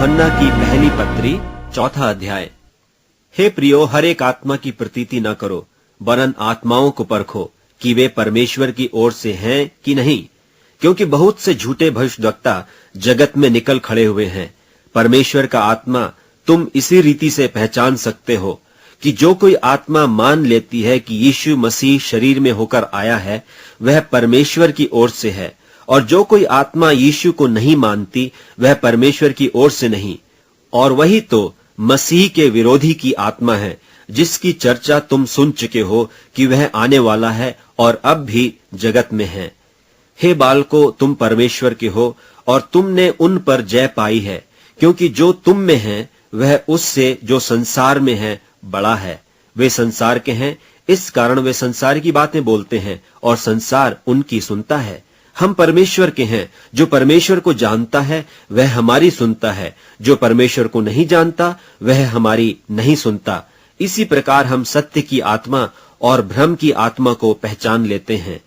यूहन्ना की पहली पत्री 4 अध्याय। हे प्रियो, हर एक आत्मा की प्रतीति न करो, वरन आत्माओं को परखो कि वे परमेश्वर की ओर से हैं कि नहीं, क्योंकि बहुत से झूठे भविष्यद्वक्ता जगत में निकल खड़े हुए हैं। परमेश्वर का आत्मा तुम इसी रीति से पहचान सकते हो कि जो कोई आत्मा मान लेती है कि यीशु मसीह शरीर में होकर आया है, वह परमेश्वर की ओर से है, और जो कोई आत्मा यीशु को नहीं मानती, वह परमेश्वर की ओर से नहीं। और वही तो मसीह के विरोधी की आत्मा है, जिसकी चर्चा तुम सुन चुके हो कि वह आने वाला है और अब भी जगत में है। हे बालको, तुम परमेश्वर के हो और तुमने उन पर जय पाई है, क्योंकि जो तुम में है वह उससे जो संसार में है बड़ा है। वे संसार के हैं, इस कारण वे संसार की बातें बोलते हैं और संसार उनकी सुनता है। हम परमेश्वर के हैं, जो परमेश्वर को जानता है वह हमारी सुनता है, जो परमेश्वर को नहीं जानता वह हमारी नहीं सुनता। इसी प्रकार हम सत्य की आत्मा और भ्रम की आत्मा को पहचान लेते हैं।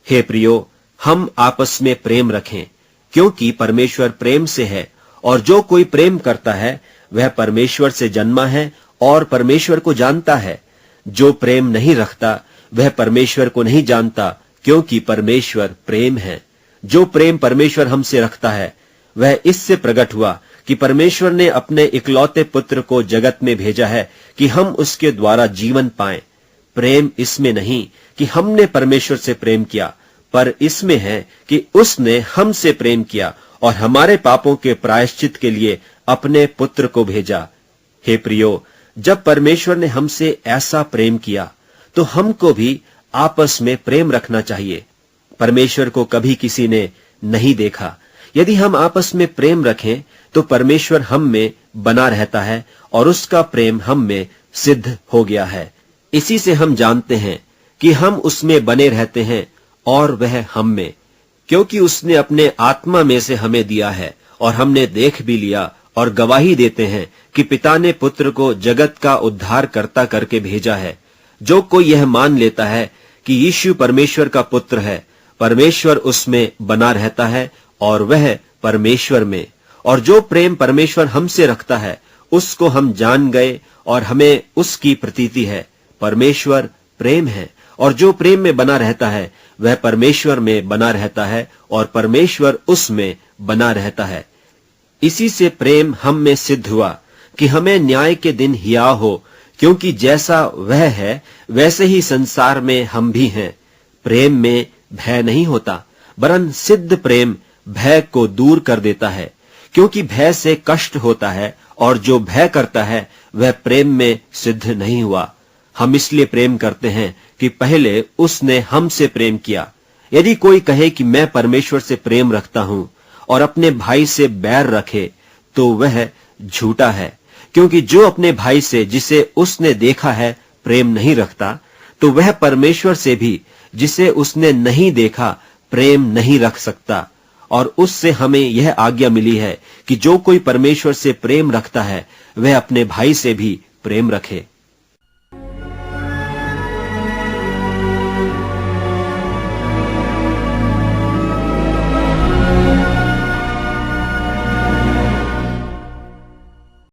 हे प्रियो, हम आपस में प्रेम रखें, क्योंकि परमेश्वर प्रेम से है, और जो कोई प्रेम करता है वह परमेश्वर से जन्मा है और परमेश्वर को जानता है। जो प्रेम नहीं रखता वह परमेश्वर को नहीं जानता, क्योंकि परमेश्वर प्रेम है। जो प्रेम परमेश्वर हमसे रखता है वह इससे प्रकट हुआ कि परमेश्वर ने अपने इकलौते पुत्र को जगत में भेजा है कि हम उसके द्वारा जीवन पाएं। प्रेम इसमें नहीं कि हमने परमेश्वर से प्रेम किया, पर इसमें है कि उसने हमसे प्रेम किया और हमारे पापों के प्रायश्चित के लिए अपने पुत्र को भेजा। हे प्रियो, जब परमेश्वर ने हमसे ऐसा प्रेम किया तो हमको भी आपस में प्रेम रखना चाहिए। परमेश्वर को कभी किसी ने नहीं देखा। यदि हम आपस में प्रेम रखें तो परमेश्वर हम में बना रहता है और उसका प्रेम हम में सिद्ध हो गया है। इसी से हम जानते हैं कि हम उसमें बने रहते हैं और वह हम में, क्योंकि उसने अपने आत्मा में से हमें दिया है। और हमने देख भी लिया और गवाही देते हैं कि पिता ने पुत्र को जगत का उद्धार करता करके भेजा है। जो कोई यह मान लेता है कि यीशु परमेश्वर का पुत्र है, परमेश्वर उसमें बना रहता है और वह परमेश्वर में। और जो प्रेम परमेश्वर हमसे रखता है उसको हम जान गए और हमें उसकी प्रतीति है। परमेश्वर प्रेम है, और जो प्रेम में बना रहता है वह परमेश्वर में बना रहता है और परमेश्वर उसमें बना रहता है। इसी से प्रेम हम में सिद्ध हुआ कि हमें न्याय के दिन हिया हो, क्योंकि जैसा वह है वैसे ही संसार में हम भी हैं। प्रेम में भय नहीं होता, वरन सिद्ध प्रेम भय को दूर कर देता है, क्योंकि भय से कष्ट होता है, और जो भय करता है वह प्रेम में सिद्ध नहीं हुआ। हम इसलिए प्रेम करते हैं कि पहले उसने हमसे प्रेम किया। यदि कोई कहे कि मैं परमेश्वर से प्रेम रखता हूं और अपने भाई से बैर रखे, तो वह झूठा है, क्योंकि जो अपने भाई से जिसे उसने देखा है प्रेम नहीं रखता, तो वह परमेश्वर से भी जिसे उसने नहीं देखा प्रेम नहीं रख सकता। और उससे हमें यह आज्ञा मिली है कि जो कोई परमेश्वर से प्रेम रखता है वह अपने भाई से भी प्रेम रखे।